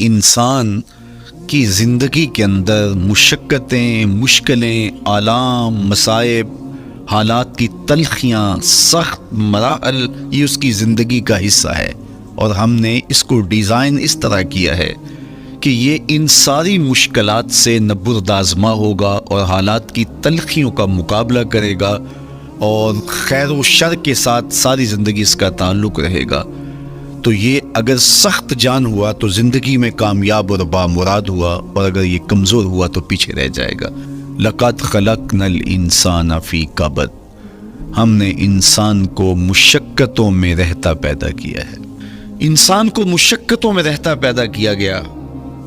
انسان کی زندگی کے اندر مشقتیں، مشکلیں، آلام، مصائب، حالات کی تلخیاں، سخت مراحل، یہ اس کی زندگی کا حصہ ہے، اور ہم نے اس کو ڈیزائن اس طرح کیا ہے کہ یہ ان ساری مشکلات سے نبردآزما ہوگا اور حالات کی تلخیوں کا مقابلہ کرے گا، اور خیر و شر کے ساتھ ساری زندگی اس کا تعلق رہے گا۔ تو یہ اگر سخت جان ہوا تو زندگی میں کامیاب اور بامراد ہوا، اور اگر یہ کمزور ہوا تو پیچھے رہ جائے گا۔ لَقَدْ خَلَقْنَا الْإِنسَانَ فِي كَبَدٍ، ہم نے انسان کو مشقتوں میں رہتا پیدا کیا ہے۔ انسان کو مشقتوں میں رہتا پیدا کیا گیا،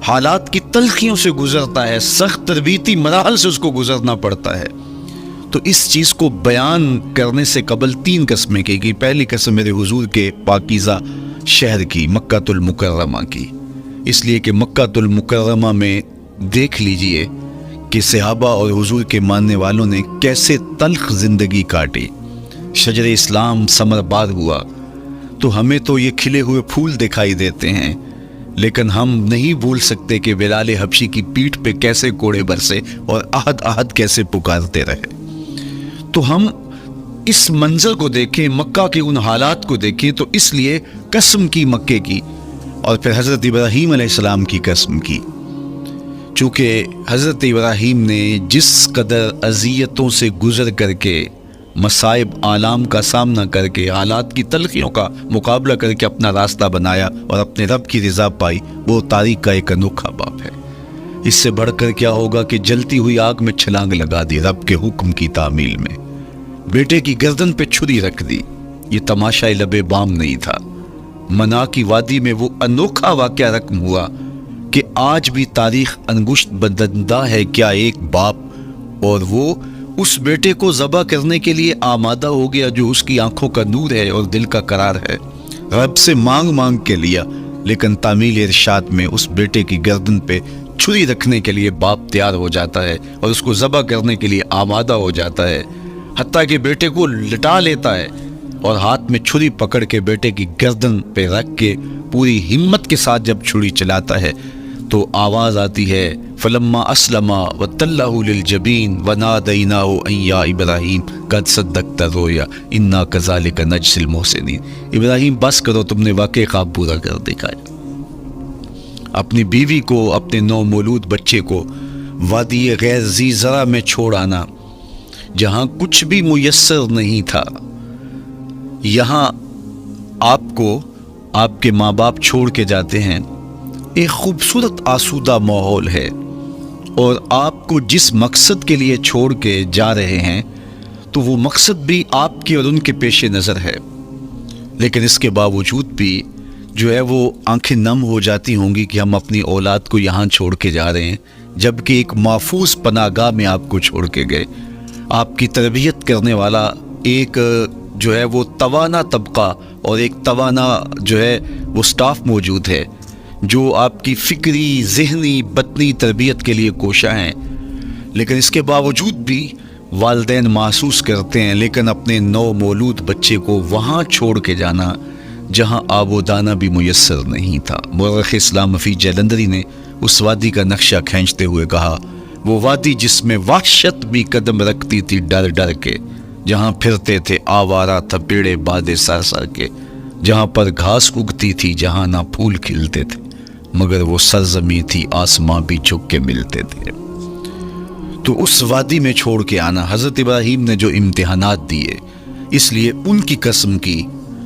حالات کی تلخیوں سے گزرتا ہے، سخت تربیتی مراحل سے اس کو گزرنا پڑتا ہے۔ تو اس چیز کو بیان کرنے سے قبل 3 قسمیں کی گئی۔ پہلی قسم میرے حضور کے پاکیزہ شہر کی، مکہ المکرمہ کی، اس لیے کہ مکہ المکرمہ میں دیکھ لیجئے کہ صحابہ اور حضور کے ماننے والوں نے کیسے تلخ زندگی کاٹی۔ شجر اسلام ثمر بار ہوا تو ہمیں تو یہ کھلے ہوئے پھول دکھائی دیتے ہیں، لیکن ہم نہیں بھول سکتے کہ بلال حبشی کی پیٹھ پہ کیسے کوڑے برسے اور احد احد کیسے پکارتے رہے۔ تو ہم اس منظر کو دیکھیں، مکہ کے ان حالات کو دیکھیں، تو اس لیے قسم کی مکے کی، اور پھر حضرت ابراہیم علیہ السلام کی قسم کی، چونکہ حضرت ابراہیم نے جس قدر اذیتوں سے گزر کر کے، مصائب آلام کا سامنا کر کے، حالات کی تلخیوں کا مقابلہ کر کے اپنا راستہ بنایا اور اپنے رب کی رضا پائی، وہ تاریخ کا ایک انوکھا باب ہے۔ اس سے بڑھ کر کیا ہوگا کہ جلتی ہوئی آگ میں چھلانگ لگا دی رب کے حکم کی تعمیل میں، بیٹے کی گردن پہ چھری رکھ دی۔ یہ تماشا لبے بام نہیں تھا، منا کی وادی میں وہ انوکھا واقعہ رقم ہوا کہ آج بھی تاریخ انگشت بدندہ ہے کیا ایک باپ، اور وہ اس بیٹے کو ذبح کرنے کے لیے آمادہ ہو گیا جو اس کی آنکھوں کا نور ہے اور دل کا قرار ہے، رب سے مانگ مانگ کے لیا، لیکن تعمیل ارشاد میں اس بیٹے کی گردن پہ چھری رکھنے کے لیے باپ تیار ہو جاتا ہے اور اس کو ذبح کرنے کے لیے آمادہ ہو جاتا ہے، حتیٰ کہ بیٹے کو لٹا لیتا ہے اور ہاتھ میں چھری پکڑ کے بیٹے کی گردن پہ رکھ کے پوری ہمت کے ساتھ جب چھری چلاتا ہے تو آواز آتی ہے فلما اسلما وتلہ للجبین ونادیناہ ان یا ابراہیم قد صدقت الرؤیا انا کذالک نجزی المحسنین۔ ابراہیم بس کرو، تم نے واقعی خواب پورا کر دکھایا۔ اپنی بیوی کو، اپنے نو مولود بچے کو وادی غیر ذی زرع میں چھوڑ آنا، جہاں کچھ بھی میسر نہیں تھا، یہاں آپ کو آپ کے ماں باپ چھوڑ کے جاتے ہیں، ایک خوبصورت آسودہ ماحول ہے، اور آپ کو جس مقصد کے لیے چھوڑ کے جا رہے ہیں تو وہ مقصد بھی آپ کے اور ان کے پیش نظر ہے، لیکن اس کے باوجود بھی جو ہے وہ آنکھیں نم ہو جاتی ہوں گی کہ ہم اپنی اولاد کو یہاں چھوڑ کے جا رہے ہیں، جبکہ ایک محفوظ پناہ گاہ میں آپ کو چھوڑ کے گئے۔ آپ کی تربیت کرنے والا ایک جو ہے وہ توانا طبقہ اور ایک توانا جو ہے وہ سٹاف موجود ہے جو آپ کی فکری، ذہنی، بدنی تربیت کے لیے کوشاں ہیں، لیکن اس کے باوجود بھی والدین محسوس کرتے ہیں، لیکن اپنے نو مولود بچے کو وہاں چھوڑ کے جانا جہاں آب و دانہ بھی میسر نہیں تھا۔ مورخ اسلام فی جلندری نے اس وادی کا نقشہ کھینچتے ہوئے کہا، وہ وادی جس میں وحشت بھی قدم رکھتی تھی ڈر ڈر کے، جہاں پھرتے تھے آوارہ تھپیڑے بادے سر سر کے، جہاں پر گھاس اگتی تھی، جہاں نہ پھول کھلتے تھے، مگر وہ سرزمین تھی آسماں بھی جھک کے ملتے تھے۔ تو اس وادی میں چھوڑ کے آنا، حضرت ابراہیم نے جو امتحانات دیے، اس لیے ان کی قسم کی،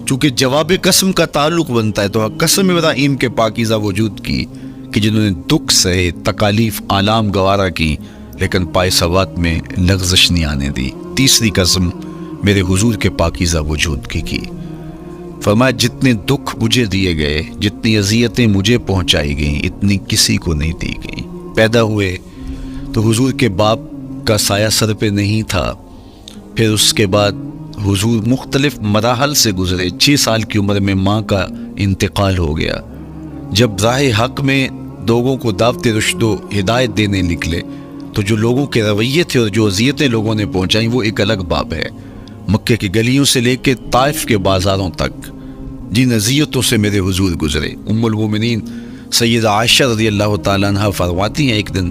چونکہ جواب قسم کا تعلق بنتا ہے، تو قسم ابراہیم کے پاکیزہ وجود کی کہ جنہوں نے دکھ سہے، تکالیف، آلام گوارا کی، لیکن پائے سوات میں لغزش نہیں آنے دی۔ تیسری قسم میرے حضور کے پاکیزہ وجود کی فرمایا جتنے دکھ مجھے دیے گئے، جتنی اذیتیں مجھے پہنچائی گئیں، اتنی کسی کو نہیں دی گئیں۔ پیدا ہوئے تو حضور کے باپ کا سایہ سر پہ نہیں تھا، پھر اس کے بعد حضور مختلف مراحل سے گزرے۔ 6 سال کی عمر میں ماں کا انتقال ہو گیا۔ جب راہ حق میں لوگوں کو دعوت رشد و ہدایت دینے نکلے تو جو لوگوں کے رویے تھے اور جو اذیتیں لوگوں نے پہنچائیں وہ ایک الگ باب ہے۔ مکے کی گلیوں سے لے کے طائف کے بازاروں تک جن اذیتوں سے میرے حضور گزرے، ام المومنین سیدہ عائشہ رضی اللہ تعالیٰ عنہ فرماتی ہیں ایک دن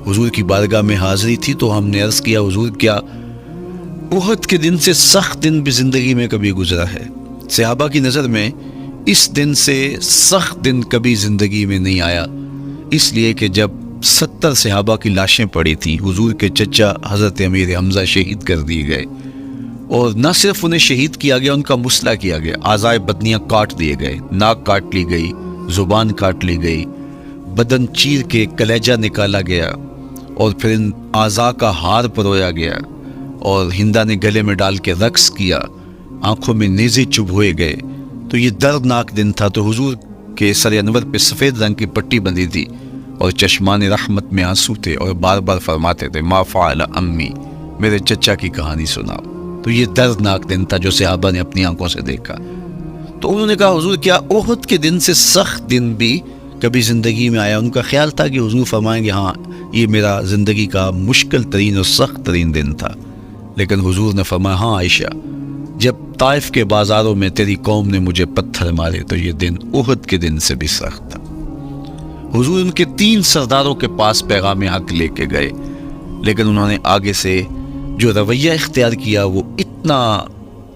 حضور کی بارگاہ میں حاضری تھی تو ہم نے عرض کیا حضور کیا احد کے دن سے سخت دن بھی زندگی میں کبھی گزرا ہے؟ صحابہ کی نظر میں اس دن سے سخت دن کبھی زندگی میں نہیں آیا، اس لیے کہ جب 70 صحابہ کی لاشیں پڑی تھیں، حضور کے چچا حضرت امیر حمزہ شہید کر دیے گئے، اور نہ صرف انہیں شہید کیا گیا، ان کا مسئلہ کیا گیا، اعضائے بدنیاں کاٹ دیے گئے، ناک کاٹ لی گئی، زبان کاٹ لی گئی، بدن چیر کے کلیجہ نکالا گیا، اور پھر ان اعضاء کا ہار پرویا گیا، اور ہندا نے گلے میں ڈال کے رقص کیا، آنکھوں میں نیزے چبھ ہوئے گئے۔ تو یہ دردناک دن تھا۔ تو حضور کے سر انور پہ سفید رنگ کی پٹی بندھی تھی اور چشمان رحمت میں آنسو تھے، اور بار بار فرماتے تھے ما فعل امی، میرے چچا کی کہانی سناؤ۔ تو یہ دردناک دن تھا جو صحابہ نے اپنی آنکھوں سے دیکھا۔ تو انہوں نے کہا حضور کیا احد کے دن سے سخت دن بھی کبھی زندگی میں آیا؟ ان کا خیال تھا کہ حضور فرمائیں گے ہاں یہ میرا زندگی کا مشکل ترین اور سخت ترین دن تھا، لیکن حضور نے فرمایا ہاں عائشہ، جب طائف کے بازاروں میں تیری قوم نے مجھے پتھر مارے تو یہ دن احد کے دن سے بھی سخت تھا۔ حضور ان کے 3 سرداروں کے پاس پیغام حق لے کے گئے، لیکن انہوں نے آگے سے جو رویہ اختیار کیا وہ اتنا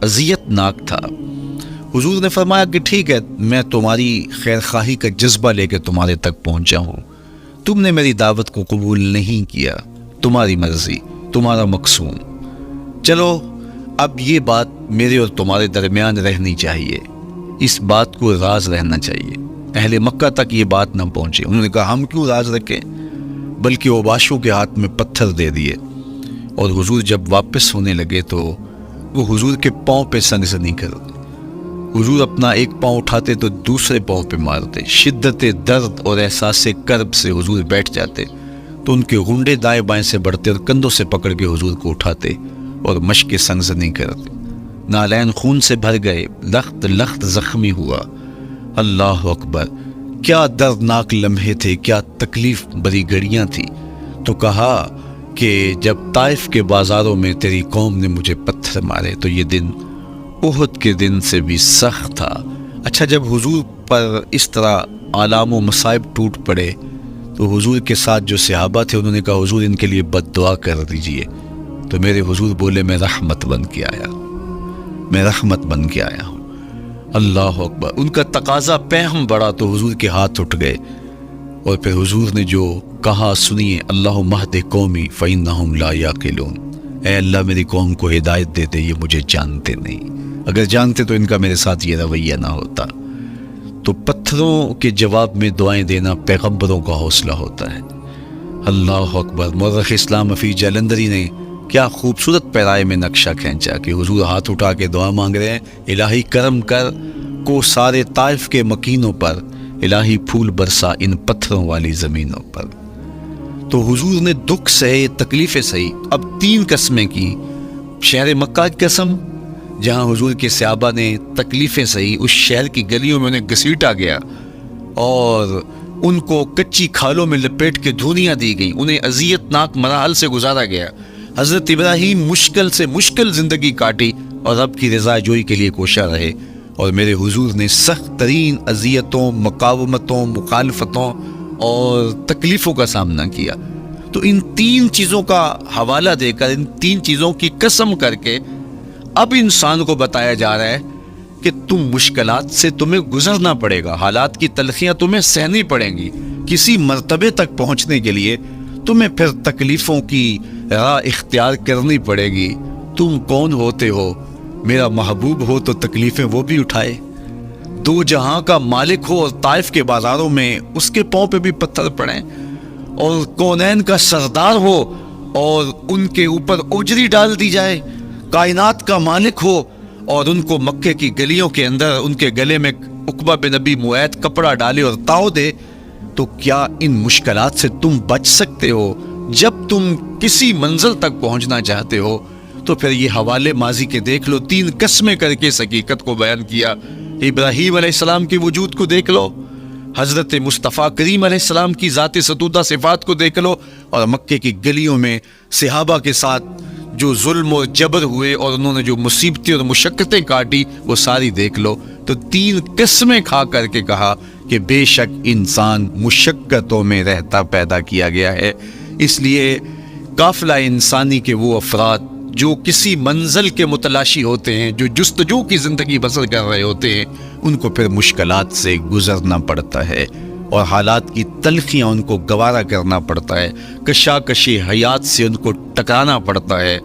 اذیت ناک تھا۔ حضور نے فرمایا کہ ٹھیک ہے، میں تمہاری خیر خواہی کا جذبہ لے کے تمہارے تک پہنچا ہوں، تم نے میری دعوت کو قبول نہیں کیا، تمہاری مرضی، تمہارا مقصود، چلو اب یہ بات میرے اور تمہارے درمیان رہنی چاہیے، اس بات کو راز رہنا چاہیے، اہل مکہ تک یہ بات نہ پہنچے۔ انہوں نے کہا ہم کیوں راز رکھیں، بلکہ اوباشوں کے ہاتھ میں پتھر دے دیے، اور حضور جب واپس ہونے لگے تو وہ حضور کے پاؤں پہ سنسنی کرتے، حضور اپنا ایک پاؤں اٹھاتے تو دوسرے پاؤں پہ مارتے، شدت درد اور احساس کرب سے حضور بیٹھ جاتے تو ان کے غنڈے دائیں بائیں سے بڑھتے اور کندھوں سے پکڑ کے حضور کو اٹھاتے اور مشق سنسنی کرتے، نالین خون سے بھر گئے، لخت لخت زخمی ہوا۔ اللہ اکبر، کیا دردناک لمحے تھے، کیا تکلیف بری گھڑیاں تھی۔ تو کہا کہ جب طائف کے بازاروں میں تیری قوم نے مجھے پتھر مارے تو یہ دن احد کے دن سے بھی سخت تھا۔ اچھا، جب حضور پر اس طرح آلام و مصائب ٹوٹ پڑے تو حضور کے ساتھ جو صحابہ تھے انہوں نے کہا حضور ان کے لیے بد دعا کر دیجئے، تو میرے حضور بولے میں رحمت بن کے آیا، میں رحمت بن کے آیا ہوں۔ اللہ اکبر، ان کا تقاضا پہم بڑا تو حضور کے ہاتھ اٹھ گئے، اور پھر حضور نے جو کہا سنیے، اللہم اہد قومی فإنہم لا یعقلون، اے اللہ میری قوم کو ہدایت دے دے، یہ مجھے جانتے نہیں، اگر جانتے تو ان کا میرے ساتھ یہ رویہ نہ ہوتا۔ تو پتھروں کے جواب میں دعائیں دینا پیغمبروں کا حوصلہ ہوتا ہے۔ اللہ اکبر، مورخ اسلام حفیظ جلندری نے کیا خوبصورت پیرائے میں نقشہ کھینچا کہ حضور ہاتھ اٹھا کے دعا مانگ رہے ہیں، الہی کرم کر کو سارے طائف کے مکینوں پر، الہی پھول برسا ان پتھروں والی زمینوں پر۔ تو حضور نے دکھ سہے، تکلیفیں سہی، اب 3 قسمیں کی، شہر مکہ کی قسم جہاں حضور کے صحابہ نے تکلیفیں سہی، اس شہر کی گلیوں میں انہیں گھسیٹا گیا اور ان کو کچی کھالوں میں لپیٹ کے دھونیاں دی گئیں، انہیں اذیت ناک مراحل سے گزارا گیا۔ حضرت ابراہیم مشکل سے مشکل زندگی کاٹی اور رب کی رضا جوئی کے لیے کوشاں رہے، اور میرے حضور نے سخت ترین اذیتوں، مقاومتوں، مخالفتوں اور تکلیفوں کا سامنا کیا۔ تو ان 3 چیزوں کا حوالہ دے کر، ان 3 چیزوں کی قسم کر کے اب انسان کو بتایا جا رہا ہے کہ تم مشکلات سے تمہیں گزرنا پڑے گا، حالات کی تلخیاں تمہیں سہنی پڑیں گی، کسی مرتبے تک پہنچنے کے لیے تمہیں پھر تکلیفوں کی راہ اختیار کرنی پڑے گی۔ تم کون ہوتے ہو؟ میرا محبوب ہو تو تکلیفیں وہ بھی اٹھائے، 2 جہاں کا مالک ہو اور طائف کے بازاروں میں اس کے پاؤں پہ بھی پتھر پڑیں، اور کونین کا سردار ہو اور ان کے اوپر اجری ڈال دی جائے، کائنات کا مالک ہو اور ان کو مکے کی گلیوں کے اندر ان کے گلے میں عقبہ بن نبی معید کپڑا ڈالے اور تاؤ دے، تو کیا ان مشکلات سے تم بچ سکتے ہو؟ جب تم کسی منزل تک پہنچنا چاہتے ہو تو پھر یہ حوالے ماضی کے دیکھ لو، 3 قسمیں کر کے اس حقیقت کو بیان کیا۔ ابراہیم علیہ السلام کی وجود کو دیکھ لو، حضرت مصطفیٰ کریم علیہ السلام کی ذات ستودہ صفات کو دیکھ لو، اور مکے کی گلیوں میں صحابہ کے ساتھ جو ظلم و جبر ہوئے اور انہوں نے جو مصیبتیں اور مشقتیں کاٹی وہ ساری دیکھ لو۔ تو 3 قسمیں کھا کر کے کہا کہ بے شک انسان مشقتوں میں رہتا پیدا کیا گیا ہے۔ اس لیے قافلہ انسانی کے وہ افراد جو کسی منزل کے متلاشی ہوتے ہیں، جو جستجو کی زندگی بسر کر رہے ہوتے ہیں، ان کو پھر مشکلات سے گزرنا پڑتا ہے اور حالات کی تلخیاں ان کو گوارا کرنا پڑتا ہے، کشاکش حیات سے ان کو ٹکرانا پڑتا ہے،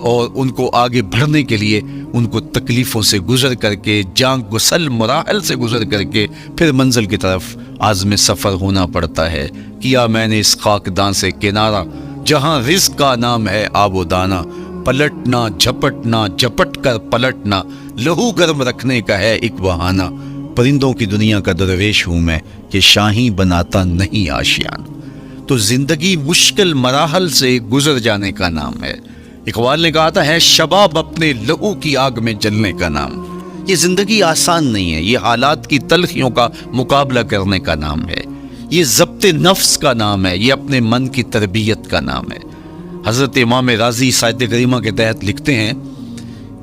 اور ان کو آگے بڑھنے کے لیے ان کو تکلیفوں سے گزر کر کے، جان گسل مراحل سے گزر کر کے پھر منزل کی طرف عازم سفر ہونا پڑتا ہے۔ کیا میں نے اس خاکدان سے کنارہ، جہاں رزق کا نام ہے آب و دانہ، پلٹنا جھپٹنا جھپٹ کر پلٹنا لہو گرم رکھنے کا ہے ایک بہانہ، پرندوں کی دنیا کا درویش ہوں میں کہ شاہی بناتا نہیں آشیان۔ تو زندگی مشکل مراحل سے گزر جانے کا نام ہے۔ اقبال نے کہا تھا ہے شباب اپنے لہو کی آگ میں جلنے کا نام۔ یہ زندگی آسان نہیں ہے، یہ حالات کی تلخیوں کا مقابلہ کرنے کا نام ہے، یہ ضبط نفس کا نام ہے، یہ اپنے من کی تربیت کا نام ہے۔ حضرت امام رازی سائت کریمہ کے تحت لکھتے ہیں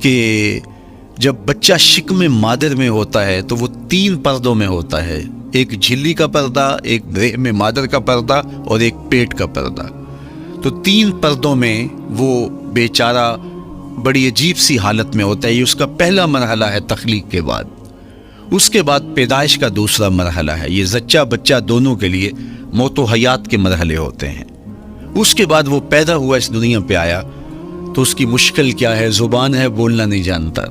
کہ جب بچہ شکم مادر میں ہوتا ہے تو وہ 3 پردوں میں ہوتا ہے، ایک جھلی کا پردہ، ایک رحم مادر کا پردہ اور ایک پیٹ کا پردہ۔ تو 3 پردوں میں وہ بیچارہ بڑی عجیب سی حالت میں ہوتا ہے۔ یہ اس کا پہلا مرحلہ ہے تخلیق کے بعد، اس کے بعد پیدائش کا دوسرا مرحلہ ہے، یہ زچہ بچہ دونوں کے لیے موت و حیات کے مرحلے ہوتے ہیں۔ اس کے بعد وہ پیدا ہوا، اس دنیا پہ آیا تو اس کی مشکل کیا ہے؟ زبان ہے، بولنا نہیں جانتا،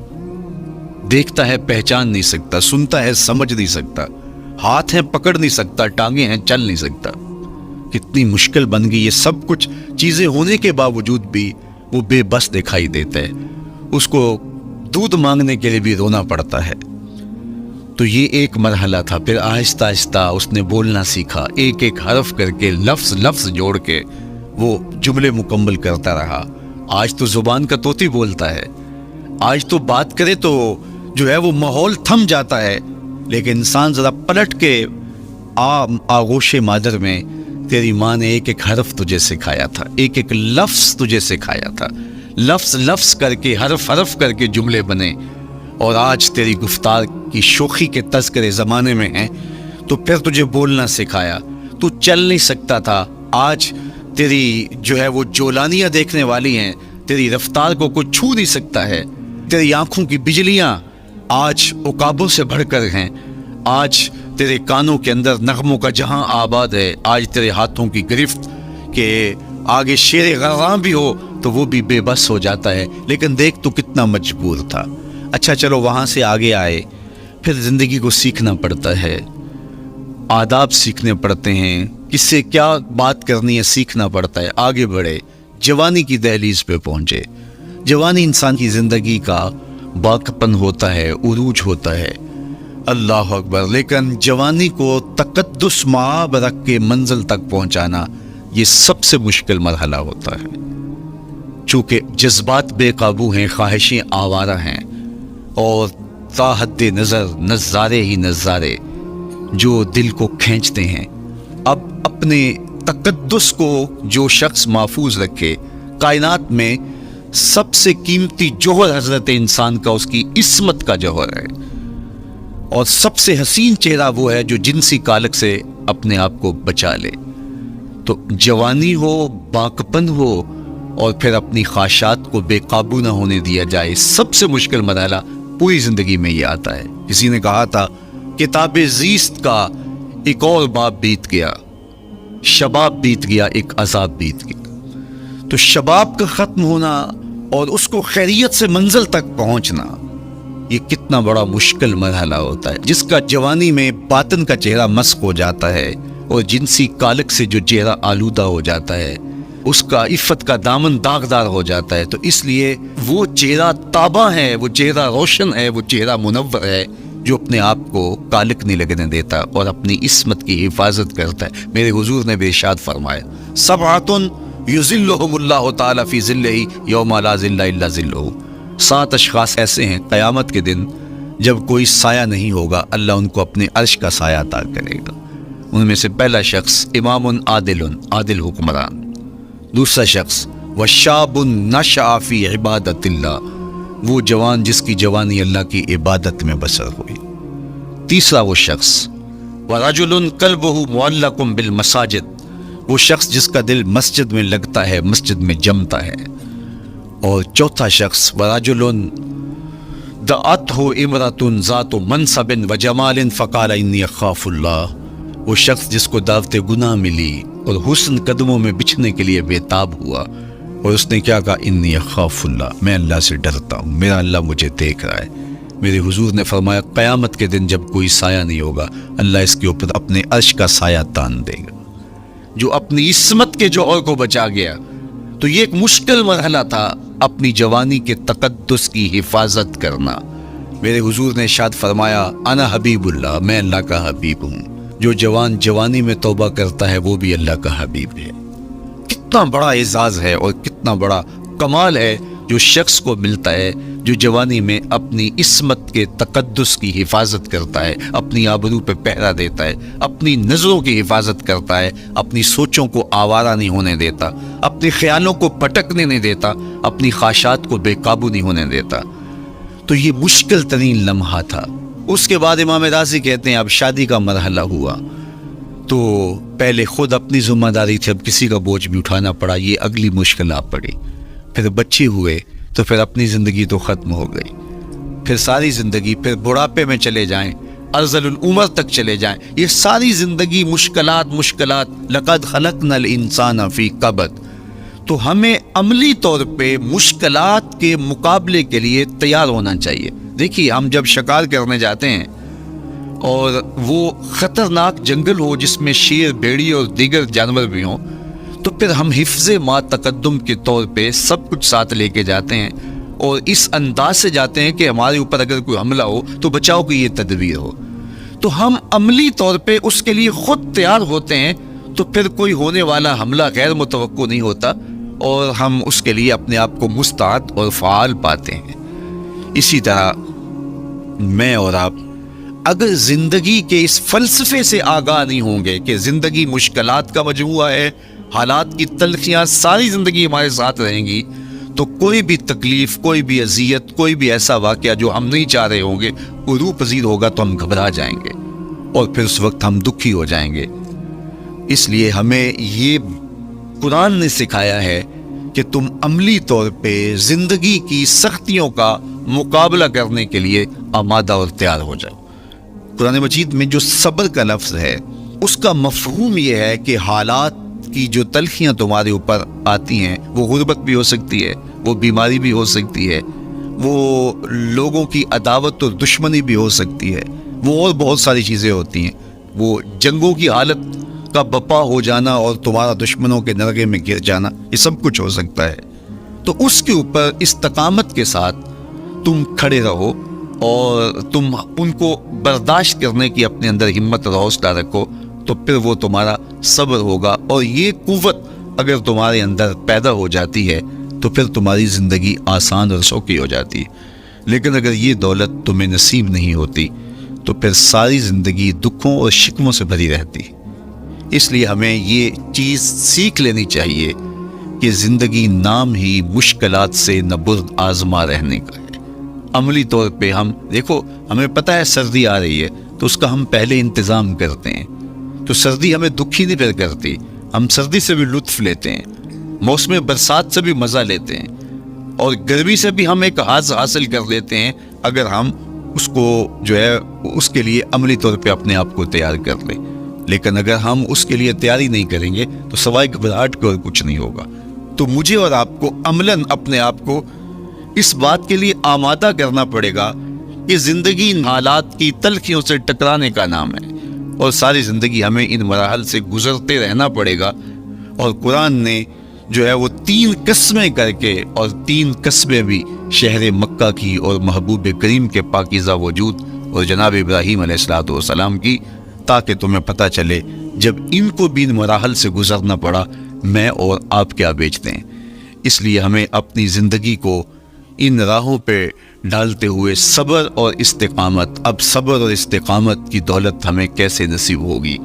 دیکھتا ہے پہچان نہیں سکتا، سنتا ہے سمجھ نہیں سکتا، ہاتھ ہیں پکڑ نہیں سکتا، ٹانگیں ہیں چل نہیں سکتا۔ کتنی مشکل بن گئی، یہ سب کچھ چیزیں ہونے کے باوجود بھی وہ بے بس دکھائی دیتا ہے، اس کو دودھ مانگنے کے لیے بھی رونا پڑتا ہے۔ تو یہ ایک مرحلہ تھا۔ پھر آہستہ آہستہ اس نے بولنا سیکھا، ایک ایک حرف کر کے، لفظ جوڑ کے وہ جملے مکمل کرتا رہا۔ آج تو زبان کا طوطی بولتا ہے، آج تو بات کرے تو جو ہے وہ ماحول تھم جاتا ہے، لیکن انسان ذرا پلٹ کے آغوش مادر میں تیری ماں نے ایک ایک حرف تجھے سکھایا تھا، ایک ایک لفظ تجھے سکھایا تھا، لفظ کر کے، حرف کر کے جملے بنے، اور آج تیری گفتار کی شوخی کے تذکرے زمانے میں ہیں، تو پھر تجھے بولنا سکھایا۔ تو چل نہیں سکتا تھا، آج تیری جو ہے وہ جولانیاں دیکھنے والی ہیں، تیری رفتار کو کوئی چھو نہیں سکتا ہے، تیری آنکھوں کی بجلیاں آج عقابوں سے بڑھ کر ہیں، آج تیرے کانوں کے اندر نغموں کا جہاں آباد ہے، آج تیرے ہاتھوں کی گرفت کہ آگے شیر غراں بھی ہو تو وہ بھی بے بس ہو جاتا ہے، لیکن دیکھ تو کتنا مجبور تھا۔ اچھا چلو وہاں سے آگے آئے، پھر زندگی کو سیکھنا پڑتا ہے، آداب سیکھنے پڑتے ہیں، کس سے کیا بات کرنی ہے سیکھنا پڑتا ہے، آگے بڑھے، جوانی کی دہلیز پہ پہنچے۔ جوانی انسان کی زندگی کا باقپن ہوتا ہے، عروج ہوتا ہے، اللہ اکبر، لیکن جوانی کو تقدس معاب رکھ کے منزل تک پہنچانا یہ سب سے مشکل مرحلہ ہوتا ہے، چونکہ جذبات بے قابو ہیں، خواہشیں آوارہ ہیں، اور تا حد نظر نظارے ہی نظارے جو دل کو کھینچتے ہیں۔ اب اپنے تقدس کو جو شخص محفوظ رکھے، کائنات میں سب سے قیمتی جوہر حضرت انسان کا اس کی عصمت کا جوہر ہے، اور سب سے حسین چہرہ وہ ہے جو جنسی کالک سے اپنے آپ کو بچا لے۔ تو جوانی ہو، باقپن ہو، اور پھر اپنی خواہشات کو بے قابو نہ ہونے دیا جائے، سب سے مشکل مرحلہ پوری زندگی میں یہ آتا ہے۔ کسی نے کہا تھا کتاب زیست کا ایک اور باب بیت گیا، شباب بیت گیا، ایک عذاب بیت گیا۔ تو شباب کا ختم ہونا اور اس کو خیریت سے منزل تک پہنچنا، یہ کتنا بڑا مشکل مرحلہ ہوتا ہے، جس کا جوانی میں باطن کا چہرہ مسخ ہو جاتا ہے اور جنسی کالک سے جو چہرہ آلودہ ہو جاتا ہے، اس کا عفت کا دامن داغدار ہو جاتا ہے۔ تو اس لیے وہ چہرہ تاباں ہے، وہ چہرہ روشن ہے، وہ چہرہ منور ہے جو اپنے آپ کو کالک نہیں لگنے دیتا اور اپنی عصمت کی حفاظت کرتا ہے۔ میرے حضور نے بھی ارشاد فرمایا، سبعۃ یظلھم اللہ تعالی فی ظلہ یوم لا ظل الا ظلہ، 7 اشخاص ایسے ہیں قیامت کے دن جب کوئی سایہ نہیں ہوگا، اللہ ان کو اپنے عرش کا سایہ عطا کرے گا۔ ان میں سے پہلا شخص امام عادل حکمران، دوسرا شخص وشاب نشأ فی عبادت اللہ، وہ جوان جس کی جوانی اللہ کی عبادت میں بسر ہوئی۔ تیسرا وہ شخص وَرَجُلٌ قَلْبُهُ مُعَلَّقٌ بِالْمَسَاجِدِ، وہ شخص جس کا دل مسجد میں لگتا ہے، مسجد میں جمتا ہے۔ اور چوتھا شخص وَرَجُلٌ دَعَتْهُ امْرَأَةٌ ذَاتُ مَنْصَبٍ وَجَمَالٍ فَقَالَ إِنِّي أَخَافُ اللَّهَ، وہ شخص جس کو دعوت گناہ ملی اور حسن قدموں میں بچھنے کے لیے بےتاب ہوا، اور اس نے کیا کہا؟ انی اخاف اللہ، میں اللہ سے ڈرتا ہوں، میرا اللہ مجھے دیکھ رہا ہے۔ میرے حضور نے فرمایا قیامت کے دن جب کوئی سایہ نہیں ہوگا، اللہ اس کے اوپر اپنے عرش کا سایہ تان دے گا۔ جو اپنی عصمت کے جوہر کو بچا گیا، تو یہ ایک مشکل مرحلہ تھا اپنی جوانی کے تقدس کی حفاظت کرنا۔ میرے حضور نے ارشاد فرمایا انا حبیب اللہ، میں اللہ کا حبیب ہوں۔ جو جوان جوانی میں توبہ کرتا ہے وہ بھی اللہ کا حبیب ہے۔ کتنا بڑا اعزاز ہے اور کتنا بڑا کمال ہے جو شخص کو ملتا ہے جو جوانی میں اپنی عصمت کے تقدس کی حفاظت کرتا ہے، اپنی آبرو پہ پہرا دیتا ہے، اپنی نظروں کی حفاظت کرتا ہے، اپنی سوچوں کو آوارہ نہیں ہونے دیتا، اپنے خیالوں کو پھٹکنے نہیں دیتا، اپنی خواہشات کو بے قابو نہیں ہونے دیتا۔ تو یہ مشکل ترین لمحہ تھا۔ اس کے بعد امام راضی کہتے ہیں اب شادی کا مرحلہ ہوا، تو پہلے خود اپنی ذمہ داری تھی، اب کسی کا بوجھ بھی اٹھانا پڑا، یہ اگلی مشکل آ پڑی۔ پھر بچے ہوئے تو پھر اپنی زندگی تو ختم ہو گئی، پھر ساری زندگی، پھر بڑھاپے میں چلے جائیں، ارذل العمر تک چلے جائیں، یہ ساری زندگی مشکلات۔ لقد خلقنا الانسان فی کبد۔ تو ہمیں عملی طور پہ مشکلات کے مقابلے کے لیے تیار ہونا چاہیے۔ دیکھیے ہم جب شکار کرنے جاتے ہیں اور وہ خطرناک جنگل ہو جس میں شیر، بھیڑی اور دیگر جانور بھی ہوں، تو پھر ہم حفظ ما تقدم کے طور پہ سب کچھ ساتھ لے کے جاتے ہیں اور اس انداز سے جاتے ہیں کہ ہمارے اوپر اگر کوئی حملہ ہو تو بچاؤ کی یہ تدبیر ہو۔ تو ہم عملی طور پہ اس کے لیے خود تیار ہوتے ہیں، تو پھر کوئی ہونے والا حملہ غیر متوقع نہیں ہوتا اور ہم اس کے لیے اپنے آپ کو مستعد اور فعال پاتے ہیں۔ اسی طرح میں اور آپ اگر زندگی کے اس فلسفے سے آگاہ نہیں ہوں گے کہ زندگی مشکلات کا مجموعہ ہے، حالات کی تلخیاں ساری زندگی ہمارے ساتھ رہیں گی، تو کوئی بھی تکلیف، کوئی بھی اذیت، کوئی بھی ایسا واقعہ جو ہم نہیں چاہ رہے ہوں گے عروج پذیر ہوگا تو ہم گھبرا جائیں گے اور پھر اس وقت ہم دکھی ہو جائیں گے۔ اس لیے ہمیں یہ قرآن نے سکھایا ہے کہ تم عملی طور پہ زندگی کی سختیوں کا مقابلہ کرنے کے لیے آمادہ اور تیار ہو جاؤ۔ قرآن مجید میں جو صبر کا لفظ ہے اس کا مفہوم یہ ہے کہ حالات کی جو تلخیاں تمہارے اوپر آتی ہیں، وہ غربت بھی ہو سکتی ہے، وہ بیماری بھی ہو سکتی ہے، وہ لوگوں کی عداوت اور دشمنی بھی ہو سکتی ہے، وہ اور بہت ساری چیزیں ہوتی ہیں، وہ جنگوں کی حالت کا بپا ہو جانا اور تمہارا دشمنوں کے نرغے میں گر جانا، یہ سب کچھ ہو سکتا ہے۔ تو اس کے اوپر استقامت کے ساتھ تم کھڑے رہو اور تم ان کو برداشت کرنے کی اپنے اندر ہمت اور حوصلہ رکھو، تو پھر وہ تمہارا صبر ہوگا، اور یہ قوت اگر تمہارے اندر پیدا ہو جاتی ہے تو پھر تمہاری زندگی آسان اور سوکھی ہو جاتی ہے۔ لیکن اگر یہ دولت تمہیں نصیب نہیں ہوتی تو پھر ساری زندگی دکھوں اور شکموں سے بھری رہتی۔ اس لیے ہمیں یہ چیز سیکھ لینی چاہیے کہ زندگی نام ہی مشکلات سے نبرد آزما رہنے کا ہے۔ عملی طور پہ ہم دیکھو، ہمیں پتہ ہے سردی آ رہی ہے تو اس کا ہم پہلے انتظام کرتے ہیں، تو سردی ہمیں دکھی نہیں پھر کرتی، ہم سردی سے بھی لطف لیتے ہیں، موسم برسات سے بھی مزہ لیتے ہیں، اور گرمی سے بھی ہم ایک حاصل حاصل کر لیتے ہیں اگر ہم اس کو جو ہے اس کے لیے عملی طور پہ اپنے آپ کو تیار کر لیں۔ لیکن اگر ہم اس کے لیے تیاری نہیں کریں گے تو سوائے گھبراہٹ کے اور کچھ نہیں ہوگا۔ تو مجھے اور آپ کو عملاً اپنے آپ کو اس بات کے لیے آمادہ کرنا پڑے گا کہ زندگی ان حالات کی تلخیوں سے ٹکرانے کا نام ہے، اور ساری زندگی ہمیں ان مراحل سے گزرتے رہنا پڑے گا۔ اور قرآن نے جو ہے وہ 3 قسمیں کر کے، اور 3 قسمیں بھی شہر مکہ کی اور محبوب کریم کے پاکیزہ وجود اور جناب ابراہیم علیہ السلام کی، تاکہ تمہیں پتہ چلے جب ان کو بھی ان مراحل سے گزرنا پڑا میں اور آپ کیا بیچتے ہیں۔ اس لیے ہمیں اپنی زندگی کو ان راہوں پہ ڈالتے ہوئے صبر اور استقامت، اب صبر اور استقامت کی دولت ہمیں کیسے نصیب ہوگی،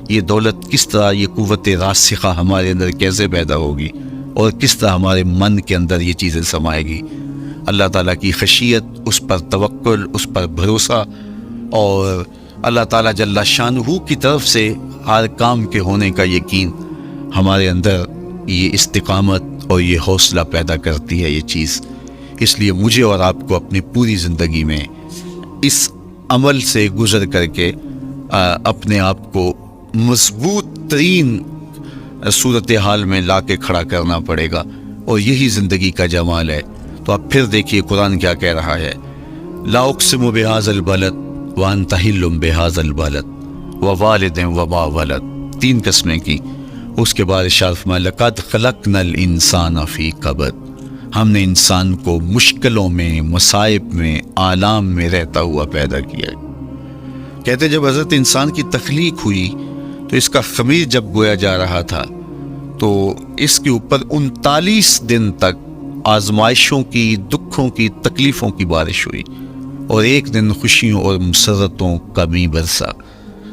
یہ دولت کس طرح، یہ قوت راسخہ ہمارے اندر کیسے پیدا ہوگی، اور کس طرح ہمارے من کے اندر یہ چیزیں سمائے گی۔ اللہ تعالیٰ کی خشیت، اس پر توکل، اس پر بھروسہ، اور اللہ تعالیٰ جل شانہ کی طرف سے ہر کام کے ہونے کا یقین ہمارے اندر یہ استقامت اور یہ حوصلہ پیدا کرتی ہے یہ چیز. اس لیے مجھے اور آپ کو اپنی پوری زندگی میں اس عمل سے گزر کر کے اپنے آپ کو مضبوط ترین صورتحال میں لا کے کھڑا کرنا پڑے گا، اور یہی زندگی کا جمال ہے. تو اب پھر دیکھیے قرآن کیا کہہ رہا ہے. لا اقسم بہذا البلد وانت حل بہذا البلد ووالد وما ولد، 3 قسمیں کی. اس کے بعد ارشاد فرمایا لقد خلقنا الانسان فی کبد، ہم نے انسان کو مشکلوں میں، مصائب میں، آلام میں رہتا ہوا پیدا کیا. کہتے جب حضرت انسان کی تخلیق ہوئی تو اس کا خمیر جب بویا جا رہا تھا تو اس کے اوپر 39 دن تک آزمائشوں کی، دکھوں کی، تکلیفوں کی بارش ہوئی، اور 1 دن خوشیوں اور مسرتوں کا می برسا.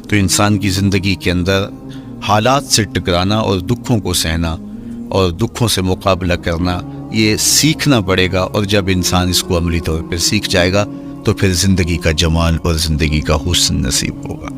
تو انسان کی زندگی کے اندر حالات سے ٹکرانا اور دکھوں کو سہنا اور دکھوں سے مقابلہ کرنا یہ سیکھنا پڑے گا. اور جب انسان اس کو عملی طور پر سیکھ جائے گا تو پھر زندگی کا جمال اور زندگی کا حسن نصیب ہوگا.